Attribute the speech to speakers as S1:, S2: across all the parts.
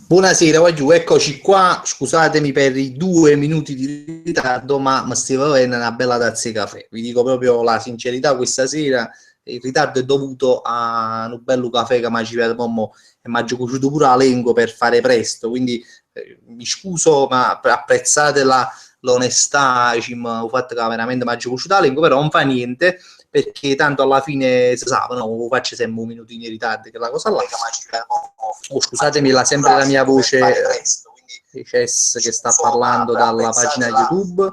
S1: Buonasera, voglio, eccoci qua. Scusatemi per i 2 minuti di ritardo, ma mi stava bene una bella tazza di caffè. Vi dico proprio la sincerità, questa sera il ritardo è dovuto a un bello caffè che mi ha civato e mi ha cucito pure la lingua per fare presto. Quindi mi scuso, ma apprezzate l'onestà, ho fatto che veramente mi ha cucito la lingua, però non fa niente perché tanto alla fine si sa, no, faccio sempre un minutino in ritardo, che la cosa là. Oh, scusatemi sempre la mia voce Cess che sta parlando dalla pagina YouTube.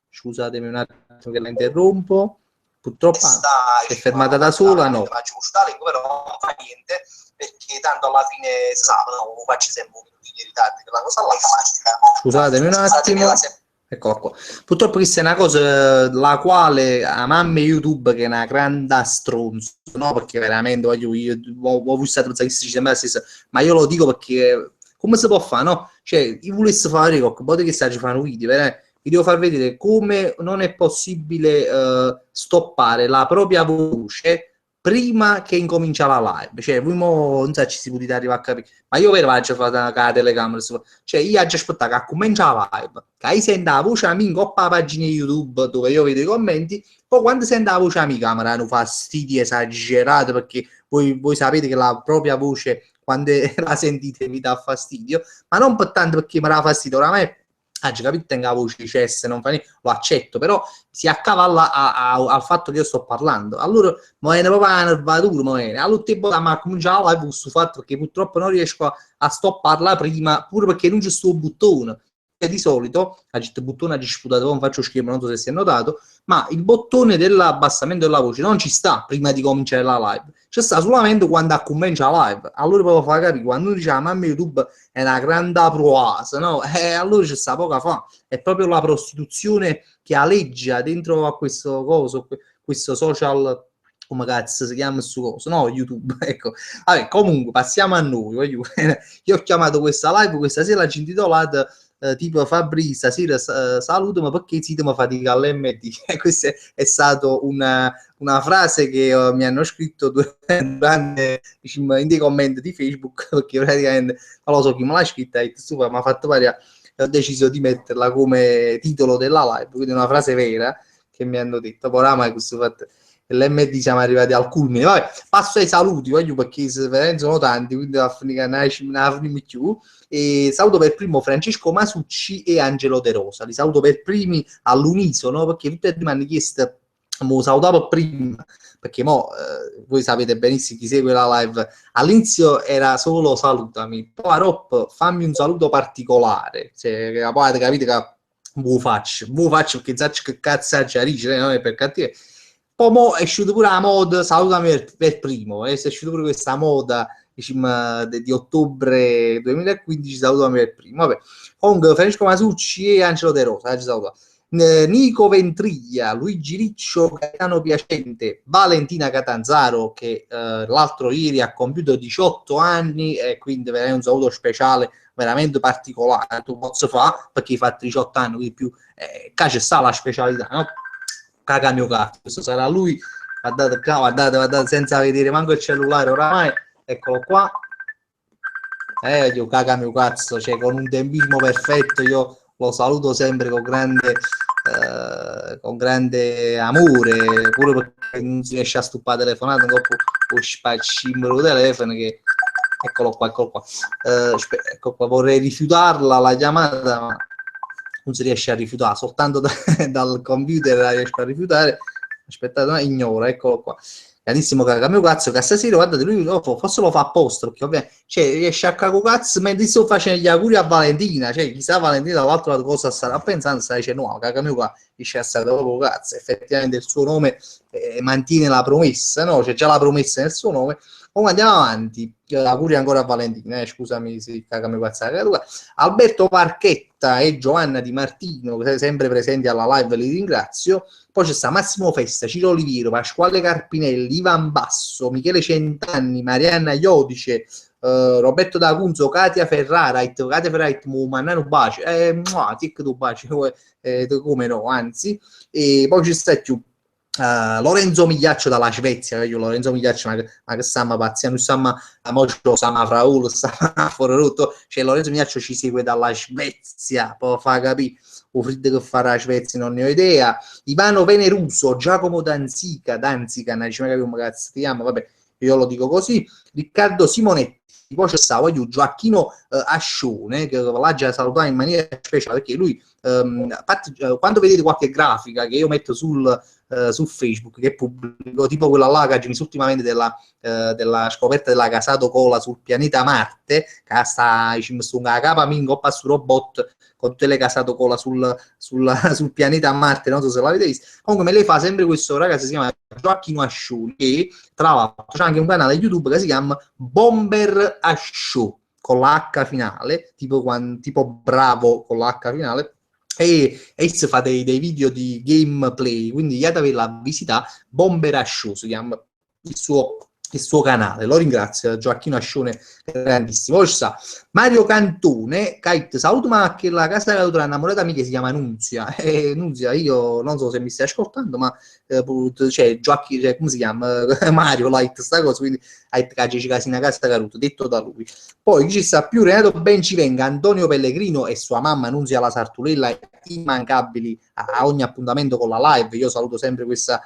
S1: Scusatemi un attimo che la interrompo. Purtroppo si è fermata da sola, no. Però non fa niente perché tanto alla fine si sa, no, faccio sempre un minuto in ritardo, che la cosa là. Scusatemi un attimo. Ecco qua. Purtroppo questa è una cosa la quale a mamma YouTube che è una grande stronzo, no? Perché veramente voglio io ho visto che si sembra la stessa, ma io lo dico perché come si può fare, no? Cioè, io volessi fare qualche volta che stai facendo video, vi devo far vedere come non è possibile stoppare la propria voce prima che incomincia la live. Cioè, voi non so ci si può arrivare a capire, ma io vero faccio fare la telecamera, cioè io aggi aspettare che comincia la live, che senta la voce amica o la pagina YouTube dove io vedo i commenti, poi quando senta la voce amica mi danno fastidi esagerati perché voi sapete che la propria voce quando la sentite vi dà fastidio, ma non per tanto perché mi dà fastidio, oramai capito, tengo la voce cessa, non fa niente, lo accetto, però si accavalla al fatto che io sto parlando. Allora, mi viene proprio una nervatura, allora tempo ma cominciare la live questo fatto perché purtroppo non riesco a stopparla prima, pure perché non c'è sto bottone. Di solito, il bottone di sputato, non faccio schifo, non so se si è notato, ma il bottone dell'abbassamento della voce non ci sta prima di cominciare la live, ci sta solamente quando comincia la live. Allora proprio fa capire, quando uno dice mamma YouTube è una grande proasa, no? Allora ci sta poca fa, è proprio la prostituzione che aleggia dentro a questo coso, questo social, come cazzo si chiama questo coso, no? YouTube, ecco. Vabbè, comunque passiamo a noi, io ho chiamato questa live questa sera, ci intitolata tipo Fabri stasera saluto ma perché zitto mi fatica all'MD. Questa è stata una frase che mi hanno scritto durante diciamo, in dei commenti di Facebook perché praticamente non lo so chi me l'ha scritta e mi ha fatto pare ho deciso di metterla come titolo della live, quindi una frase vera che mi hanno detto poi oramai questo fatto l'MD siamo arrivati al culmine. Vabbè, passo ai saluti voglio perché sono tanti quindi a finire non più. E saluto per primo Francesco Masucci e Angelo De Rosa, li saluto per primi all'unisono perché tutti e due mi hanno chiesto mo salutavo prima perché voi sapete benissimo chi segue la live all'inizio era solo salutami poi a Rob fammi un saluto particolare cioè, poi capite che ve faccio perché sai che cazzo c'è dice non è per cattivo poi mo è uscito pure la moda salutami per primo è uscito pure questa moda diciamo, di ottobre 2015 salutami per primo vabbè comunque Francesco Masucci e Angelo De Rosa Nico Ventriglia, Luigi Riccio, Gaetano Piacente, Valentina Catanzaro che l'altro ieri ha compiuto 18 anni e quindi veramente un saluto speciale veramente particolare tu posso fare perché hai fatto 18 anni quindi più c'è sta la specialità no? Caga mio cazzo questo sarà lui guardate senza vedere manco il cellulare oramai eccolo qua io caga mio cazzo cioè con un tempismo perfetto io lo saluto sempre con grande amore pure perché non si riesce a stuppare la telefonata o spaccimbro il telefono che eccolo qua ecco qua vorrei rifiutarla la chiamata ma non si riesce a rifiutare soltanto dal computer la riesco a rifiutare aspettate ignora eccolo qua grandissimo mio cazzo che stasera guardate lui forse lo fa apposta perché ovviamente cioè, riesce a cago cazzo mentre sto facendo gli auguri a Valentina cioè chissà Valentina dall'altro cosa starà pensando sta dicendo no mio qua riesce a stare proprio cazzo effettivamente il suo nome mantiene la promessa no c'è già la promessa nel suo nome comunque andiamo avanti auguri ancora a Valentina scusami se cagami cazzata Alberto Parchetta e Giovanna Di Martino sempre presenti alla live li ringrazio poi c'è sta Massimo Festa, Ciro Oliviero, Pasquale Carpinelli, Ivan Basso, Michele Centanni, Marianna Iodice, Roberto D'Acunzo, Katia Ferrarait, Mannano Baci, tic tu baci, come no, anzi, e poi ci sta più Lorenzo Migliaccio dalla Svezia, io Lorenzo Migliaccio, ma che stiamo pazziando, stiamo a Mocio, stiamo a Fraul, stiamo a fuori rotto, cioè Lorenzo Migliaccio ci segue dalla Svezia, poi fa capire, o freddo che farà la Svezia non ne ho idea. Ivano Veneruso, Giacomo Danzica, non dice mai come cazzo ti chiama, vabbè, io lo dico così, Riccardo Simonetti, poi c'è stato Gioacchino Ascione, che l'ha già salutato in maniera speciale, perché lui, quando vedete qualche grafica che io metto su Facebook, che pubblico, tipo quella là che mi ultimamente della scoperta della Casato Cola sul pianeta Marte, che sta una capa mingo su robot con tutte le Casato Cola sul pianeta Marte, non so se l'avete visto. Comunque me le fa sempre questo ragazzo, si chiama Gioacchino Asciuni, che tra l'altro c'è anche un canale YouTube che si chiama Bomber Asciù, con la H finale, tipo bravo con la H finale, e si fa dei video di gameplay, quindi andatevela a visitare. Bomber Asciù si chiama il suo canale, lo ringrazio, Gioacchino Ascione, grandissimo. Poi sta Mario Cantone, Kite saluto, ma che la casa della tua innamorata mia che si chiama Nunzia, Nunzia, io non so se mi stai ascoltando, ma cioè, cioè, come si chiama? Mario Light, sta cosa, quindi hai casina casa caruto, detto da lui. Poi chi ci sta più? Renato Bencivenga, Antonio Pellegrino e sua mamma Nunzia la Sartulella, immancabili a ogni appuntamento con la live. Io saluto sempre questa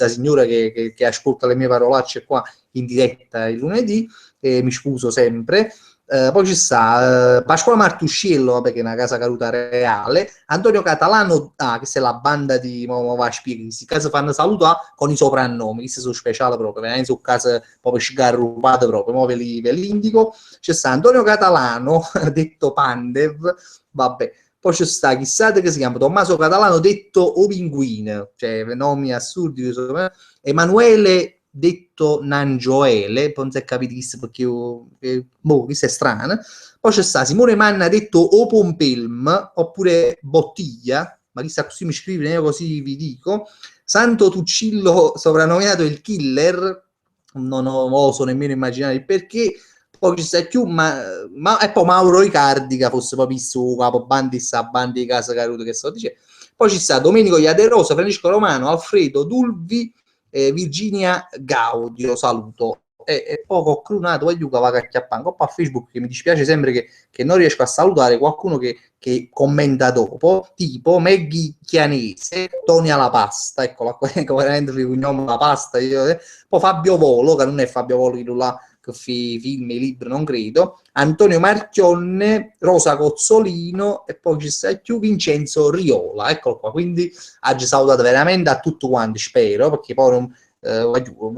S1: signora che ascolta le mie parolacce qua in diretta il lunedì, mi scuso sempre. Poi ci sta Pasquale Martuscello, vabbè, che è una casa caruta reale, Antonio Catalano, che è la banda di va spieghi, questi casi fanno salutare con i soprannomi, questi sono speciali proprio, veramente su case proprio sgarrupate proprio, mo ve li indico. C'è sta Antonio Catalano, detto Pandev, vabbè. Poi c'è sta, chissà che si chiama Tommaso Catalano, detto Opinguine, cioè nomi assurdi. Emanuele, detto Nangioele, non si è capito chi perché questo è strano. Poi c'è sta Simone Manna, detto Opompelm, oppure Bottiglia, ma chissà così mi scrive, così vi dico. Santo Tuccillo, soprannominato il Killer, non oso nemmeno immaginare il perché. Poi ci sta più, e poi Mauro Icardi, che fosse proprio su capo bandi, sta bandi di casa caruto che sto dicendo. Poi ci sta Domenico Iaderosa, Francesco Romano, Alfredo Dulvi, Virginia Gaudio, saluto. E poco crunato, voglio che va a chiappare un po' a Facebook, che mi dispiace sempre che non riesco a salutare qualcuno che commenta dopo, tipo Maggie Chianese, Tony alla pasta, eccola qua, veramente il cognome la pasta. Poi Fabio Volo, che non è Fabio Volo che là che film, libri, non credo, Antonio Marchionne, Rosa Cozzolino e poi ci sta più Vincenzo Riola, eccolo qua. Quindi oggi salutato veramente a tutti quanti, spero, perché poi non,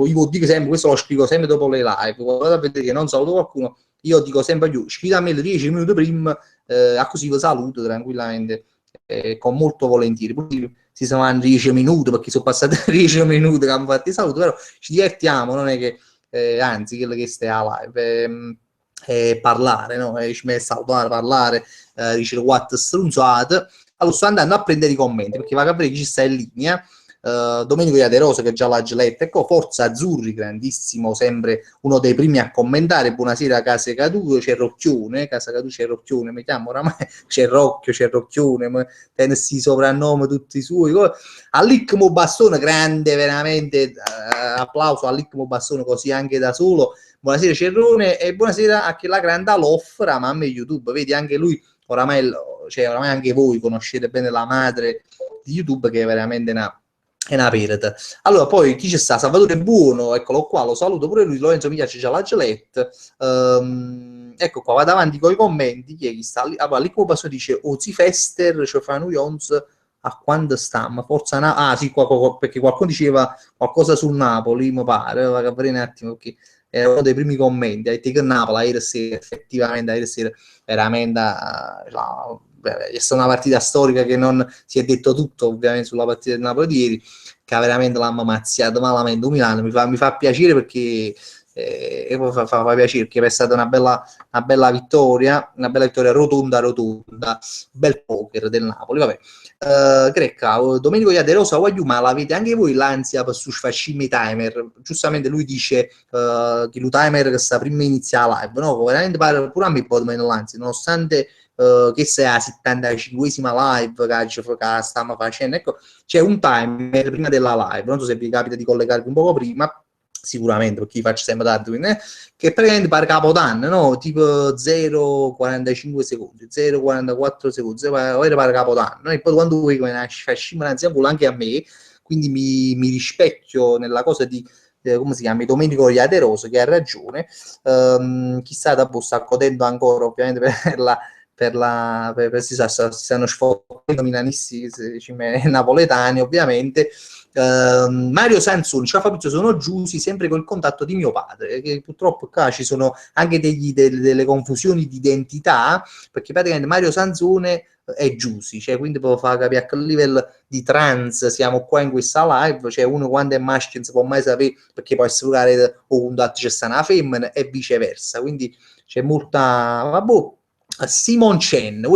S1: io dico sempre, questo lo scrivo sempre dopo le live, guardate a vedere che non saluto qualcuno, io dico sempre io, scrivetemi 10 minuti prima, così vi saluto tranquillamente, con molto volentieri. Poi si sono 10 minuti, perché sono passati 10 minuti che hanno fatto i saluti, però ci divertiamo, non è che anzi, quello che stai a live, parlare, no? Ci metti a salutare, parlare, dice quattro strunzate. Allora, sto andando a prendere i commenti perché va a capire chi ci sta in linea. Domenico Iaderosa che già l'ha geletta, ecco, Forza Azzurri, grandissimo, sempre uno dei primi a commentare. Buonasera Case Caduto, c'è Rocchione, Casa Caduto c'è Rocchione, mi chiamo oramai, c'è Rocchio, c'è Rocchione, tenessi soprannome tutti i suoi. All'Icmo Bastone, grande veramente, applauso all'Icmo Bastone così anche da solo. Buonasera Cerrone e buonasera a chi la grande Alof, la mamma YouTube, vedi anche lui, oramai anche voi conoscete bene la madre di YouTube, che è veramente una perita. Allora, poi chi c'è sta? Salvatore Buono, eccolo qua, lo saluto pure lui. Lorenzo mi piace già la geletta. Ecco qua, vado avanti con i commenti. Chi è chi sta lì? Allora, lì come passo dice Ozi Fester, cioè fanno Jons a quando stiamo? Forza sì, perché qualcuno diceva qualcosa sul Napoli, mi pare, va a vedere un attimo, perché era uno dei primi commenti. Ha detto che Napoli ieri sera, effettivamente ieri sera, veramente è stata una partita storica che non si è detto tutto ovviamente sulla partita del Napoli di ieri, che veramente l'hanno mazziato malamente. Milano mi fa piacere perché e poi fa piacere perché è stata una bella vittoria rotonda, bel poker del Napoli, vabbè. Crecca, Domenico De Rosa, ma l'avete anche voi l'ansia per su sfascimi timer? Giustamente lui dice che lo timer che sta prima inizia la live, no? Veramente pare pure a me un po' meno l'ansia, nonostante che sia la 75esima live che stiamo facendo, ecco, c'è un timer prima della live, non so se vi capita di collegarvi un poco prima, sicuramente perché faccio sempre tardi, quindi, che praticamente pare capodanno, no? Tipo 0,45 secondi, 0,44 secondi, pare capodanno, e poi quando vuoi fascina anche a me, quindi mi rispecchio nella cosa di come si chiama, Domenico Iaderoso, che ha ragione, chissà da sta godendo ancora ovviamente si stanno sfottendo milanisti napoletani ovviamente. Mario Sansoni, ciao Fabrizio, sono Giusi sempre col contatto di mio padre, che purtroppo qua ci sono anche delle confusioni di identità, perché praticamente Mario Sansone è Giusi, cioè quindi può far capire a che livello di trans siamo qua in questa live, cioè uno quando è maschio non si può mai sapere perché può essere o contatto c'è sta una femmina e viceversa, quindi c'è molta vabbè. Simon Chen,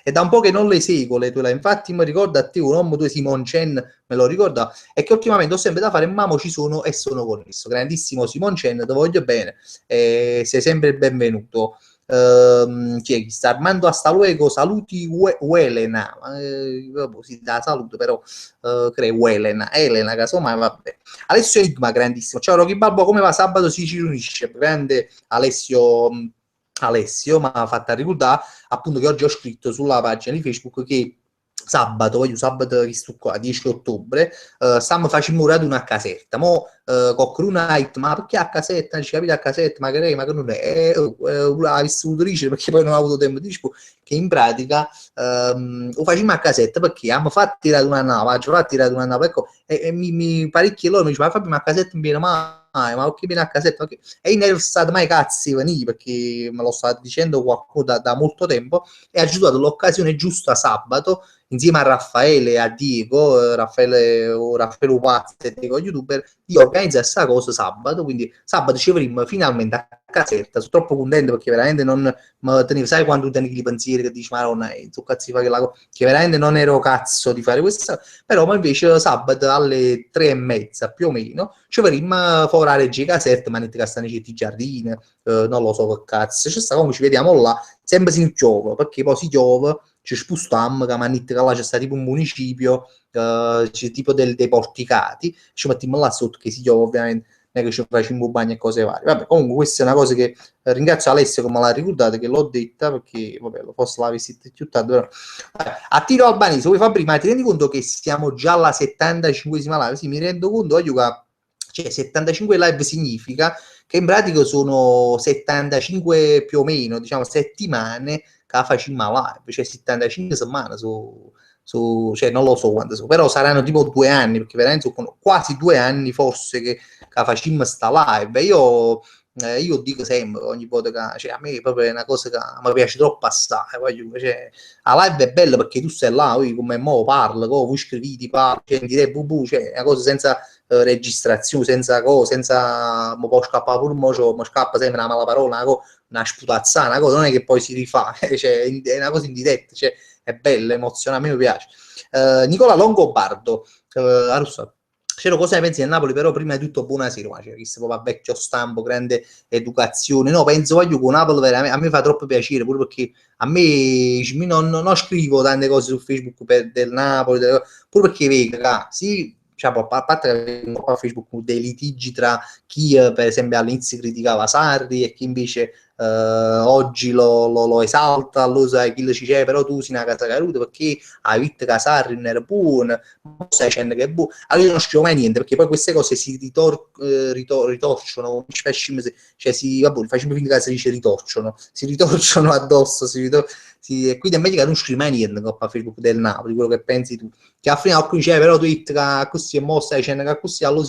S1: è da un po' che non le seguo le tue, infatti mi ricorda a te un uomo, tu Simon Chen, me lo ricorda, e che ultimamente ho sempre da fare, mamma ci sono e sono connesso, grandissimo Simon Chen, ti voglio bene, sei sempre il benvenuto. Chi sta Armando Astaluego, saluti Welena, si dà saluto però creo Welena, Elena casomai vabbè. Alessio Enigma, grandissimo, ciao Rocky Balbo, come va sabato si ci riunisce, grande Alessio mi ha fatto ricordare appunto che oggi ho scritto sulla pagina di Facebook che sabato che sto qua, 10 ottobre, stiamo facendo un raduno a Caserta. Mo qualcuno ha detto, ma perché a Caserta? Non ci capite a Caserta? Ma che non è? Ha vissuto dice perché poi non ho avuto tempo di dire che in pratica lo facciamo a Caserta perché abbiamo fatto tirare una nave, ecco, e parecchi loro mi dicevano, ma Fabio, ma a Caserta non viene mai, ma perché viene a Caserta? Okay. E non ero stato mai cazzi venire perché me lo stava dicendo qualcuno da molto tempo e ha aggiunto l'occasione giusta sabato insieme a Raffaele e a Diego, Raffaele Pazzi e Diego youtuber, io organizzo questa cosa sabato, quindi sabato ci avremo finalmente a Caserta, sono troppo contento perché veramente non tenevo, sai quando tu tenevi i pensieri che dici ma non è, tu cazzo fai che veramente non ero cazzo di fare questa, però ma invece sabato alle 3:30 più o meno ci avremo fuori a Reggio Caserta, ma che stanno i giardini, non lo so che cazzo, c'è sta come ci vediamo là, sempre si piove, perché poi si piove, ci spostiamo, che là c'è sta tipo un municipio, c'è tipo dei porticati, ci mettiamo là sotto che si piove ovviamente, non è che ci facciamo bagno e cose varie. Vabbè, comunque questa è una cosa che ringrazio Alessio che me l'ha ricordata, che l'ho detta, perché vabbè, lo forse l'avessi più tardi, però... A tiro albanese, vuoi Fabri, ma ti rendi conto che siamo già alla 75esima live? Sì, mi rendo conto, cioè 75 live significa che in pratica sono 75 più o meno, diciamo, settimane che la facciamo live, cioè 75 settimane cioè non lo so quanto sono, però saranno tipo 2 anni, perché veramente sono quasi 2 anni forse che facciamo sta live. Io dico sempre ogni volta che cioè, a me è proprio una cosa che mi piace troppo assai, cioè, la live è bella perché tu stai là, come mo parli, voi scriviti, parli, cioè, cioè, è una cosa senza registrazione, senza cose, senza mo può scappare pure mo scappa sempre una mala parola, una sputazzana, una cosa non è che poi si rifà, cioè, è una cosa in diretta, cioè, è bella, emoziona, a me mi piace. Nicola Longobardo, c'ero cosa ne pensi del Napoli, però prima di tutto buonasera, ma c'è chi si proprio vecchio stampo, grande educazione, no, penso voglio che Napoli veramente, a me fa troppo piacere, pure perché a me non scrivo tante cose su Facebook del Napoli, pure perché vedo, sì, cioè, a parte che a Facebook dei litigi tra chi per esempio all'inizio criticava Sarri e chi invece oggi lo esalta, lo sai chi lo dice, però tu sei una casa caruta perché hai visto che Sarri non era buono, stai dicendo che è buono, allora io non scrivo mai niente perché poi queste cose si ritorcono, cioè vabbè, facciamo finta che si dice si ritorcono addosso, e quindi è meglio che non scrivi mai niente a Facebook del Napoli, quello che pensi tu, che a fine alcuni dice però tu che così è mossa dicendo che così allora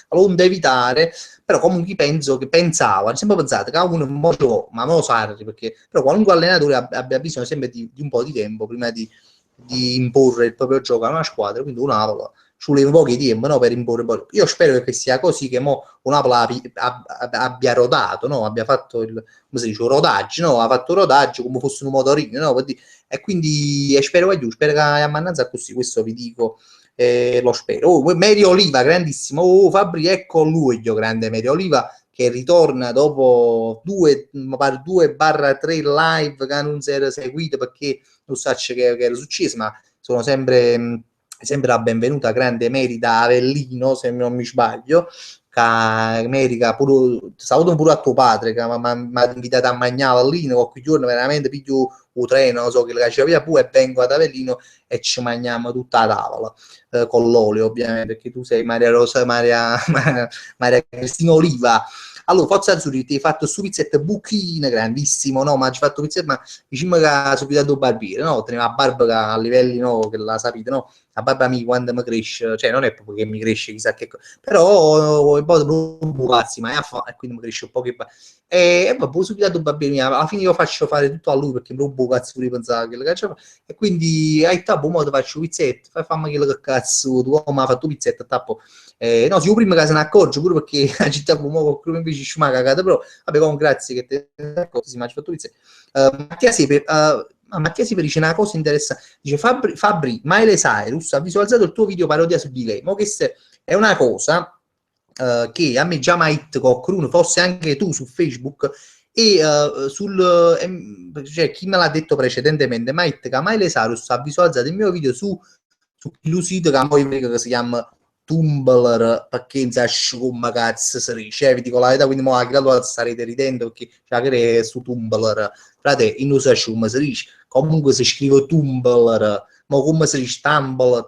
S1: non devi evitare, però comunque penso che pensavo, sempre pensato che uno ma non lo Sarri, perché però qualunque allenatore abbia bisogno sempre di un po' di tempo prima di imporre il proprio gioco a una squadra, quindi un Napoli ci voleva pochi tempo, no, per imporre. Io spero che sia così, che mo un'Apple abbia rodato, no, abbia fatto il, come si dice, un rodaggio, no, ha fatto un rodaggio come fosse un motorino, no, e quindi spero che a mannaggia così, questo vi dico, lo spero. Oh, Mary Oliva, grandissimo, oh Fabri, ecco lui, grande Mary Oliva, che ritorna dopo 2/3 live che non si era seguito perché non so che era successo, ma sono sempre la benvenuta, grande Mary da Avellino, se non mi sbaglio, che America pure, saluto pure a tuo padre che mi ha invitato a mangiare a Avellino qualche giorno, veramente piglio un treno, non so che le caccia via pure e vengo ad Avellino e ci mangiamo tutta la tavola, con l'olio ovviamente, perché tu sei Maria Rosa, Maria Cristina Oliva. Allora, Forza Azzurri, ti hai fatto su pizzette buchine, grandissimo, no? Ma ci hai fatto pizzette, ma diciamo che ha subito da barbiere, no? Teneva la barba a livelli, no? Che la sapete, no? La barba mia quando mi cresce, cioè non è proprio che mi cresce chissà che cosa, però un po' non bucazzi, ma è a e quindi mi cresce un po' che e vabbè, subito da barbiere mia, alla fine io faccio fare tutto a lui perché non bucazzi pure pensava che le cacciava e quindi hai tappo, mo ti faccio pizzette, fammi che cazzo tu, ma ha fatto pizzette a tappo. No, io prima che se ne accorgo pure perché la città come come invece ci ma cagata, però vabbè, comunque grazie che te accorgi, ma ci fatto pizzette. Mattia Sepe dice una cosa interessante, dice Fabri Miley Cyrus ha visualizzato il tuo video parodia su di lei, ma questa è una cosa che a me già mi ha hit con forse anche tu su Facebook e cioè, chi me l'ha detto precedentemente, ma hit che Miley Cyrus ha visualizzato il mio video su un sito che si chiama Tumblr, perché non sa come cazzo si dice, vi dico la verità, quindi mo anche allora starete ridendo perché cioè, che è su Tumblr, frate, io non so come si dice, comunque si scrive Tumblr, ma come si dice Tumblr,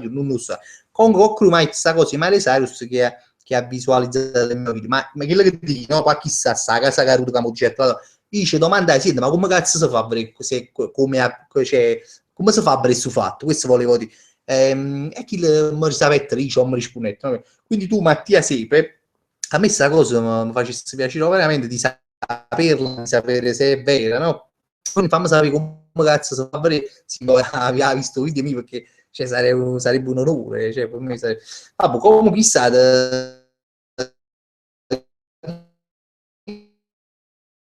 S1: non lo so. Comunque qualcuno mai questa cosa, Miley Cyrus che ha visualizzato il mio video, ma quello che dici, no, qua chissà, sta casa caruta che mi gettato, dice, domanda, sì, ma come cazzo si fa se, cioè, come si fa per questo fatto? Questo volevo dire. E chi mi sapete dice o mi risponde. Quindi tu, Mattia Sepe, a me questa cosa mi facesse piacere veramente di saperla, di sapere se è vera, no? Quindi fammi sapere come cazzo si fa per si aveva visto il video mio perché cioè, sarebbe un onore, cioè, per me sarebbe... Vabbè, comunque chissà,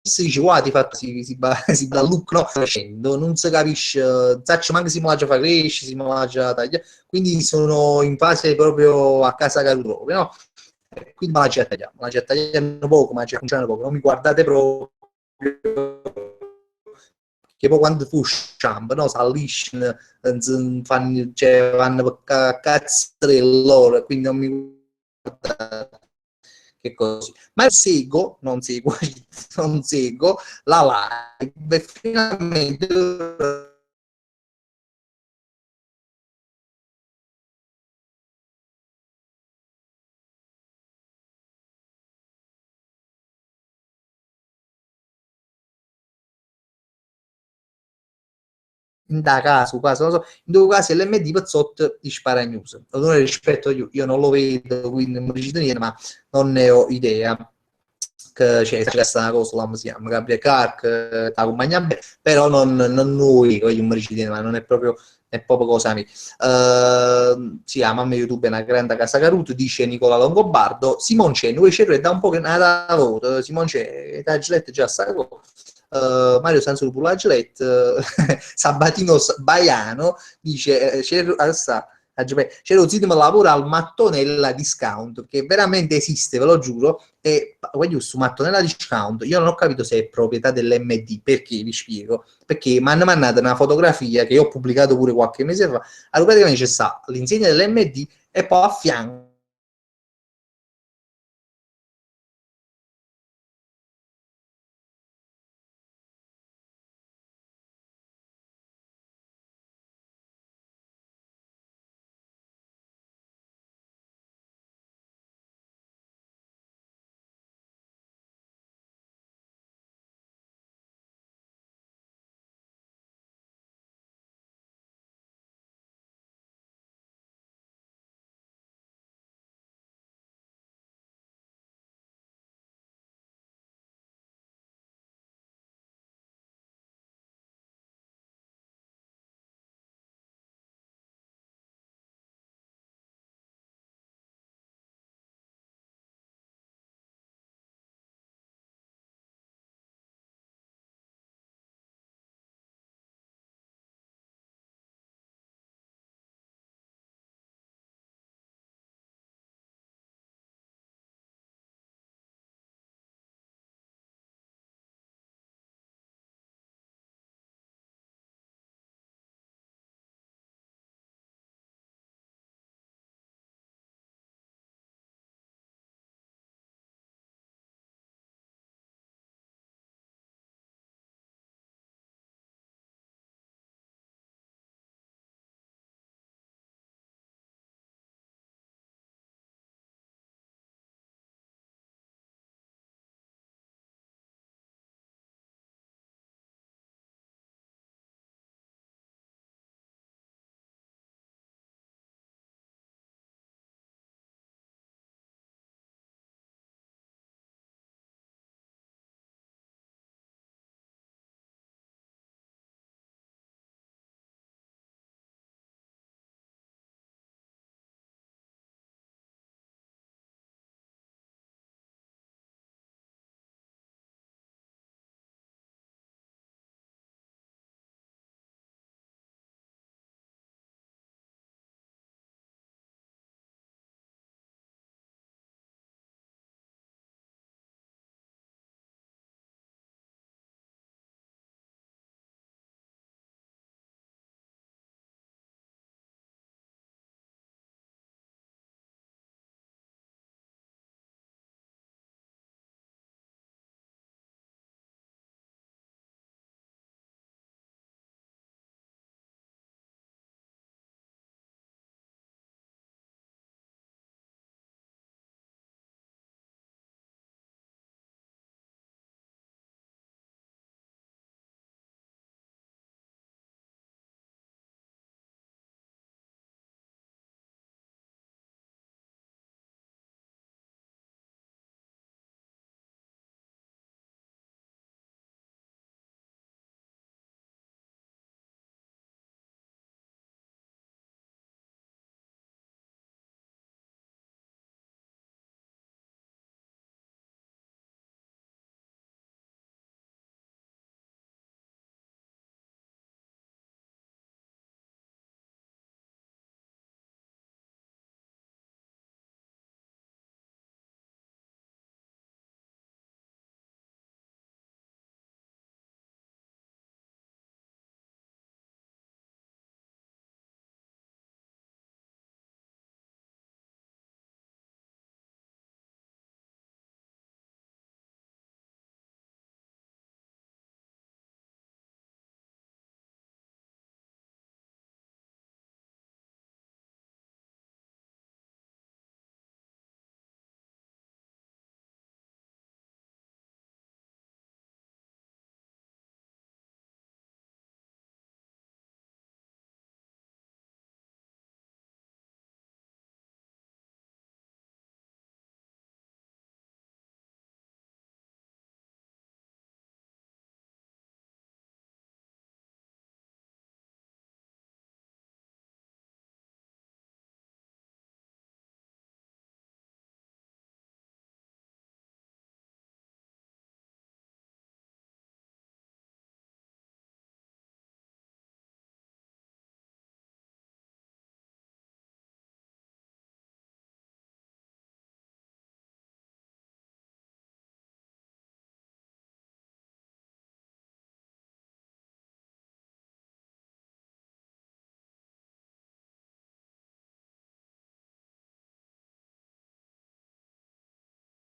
S1: si dice qua ti fa si dà look no crescendo non si capisce zaccio manca si mangia fa crescere si mangia taglia quindi sono in fase proprio a casa caruto no quindi me la tagliamo poco ma ci funziona poco non mi guardate proprio che poi quando fu sciamp no s'allisciano fanno cioè vanno per cazzare loro quindi non mi guardate che così. Ma non seguo, non seguo la live e finalmente da caso, quasi, non so, in due casi l'MD Pazzott di Spara News. Allora rispetto io non lo vedo, quindi non mi dice niente, ma non ne ho idea. Che c'è questa una cosa, come si chiama, Gabriel Clark, la compagnia bene, però non noi, io mi dice niente, ma non è proprio è proprio cosa mia. Sì, la mamma YouTube è una grande casa caruto, dice Nicola Longobardo. Simon c'è, noi c'è da un po' che nada voto. Simon c'è, da Gillette già sta Mario Sansoro pure la Gillette, Sabatino Baiano dice c'è lo zitto lavora al Mattonella Discount che veramente esiste, ve lo giuro e voglio su Mattonella Discount io non ho capito se è proprietà dell'MD perché vi spiego perché mi hanno mandato una fotografia che io ho pubblicato pure qualche mese fa allora praticamente c'è sta l'insegna dell'MD e poi a fianco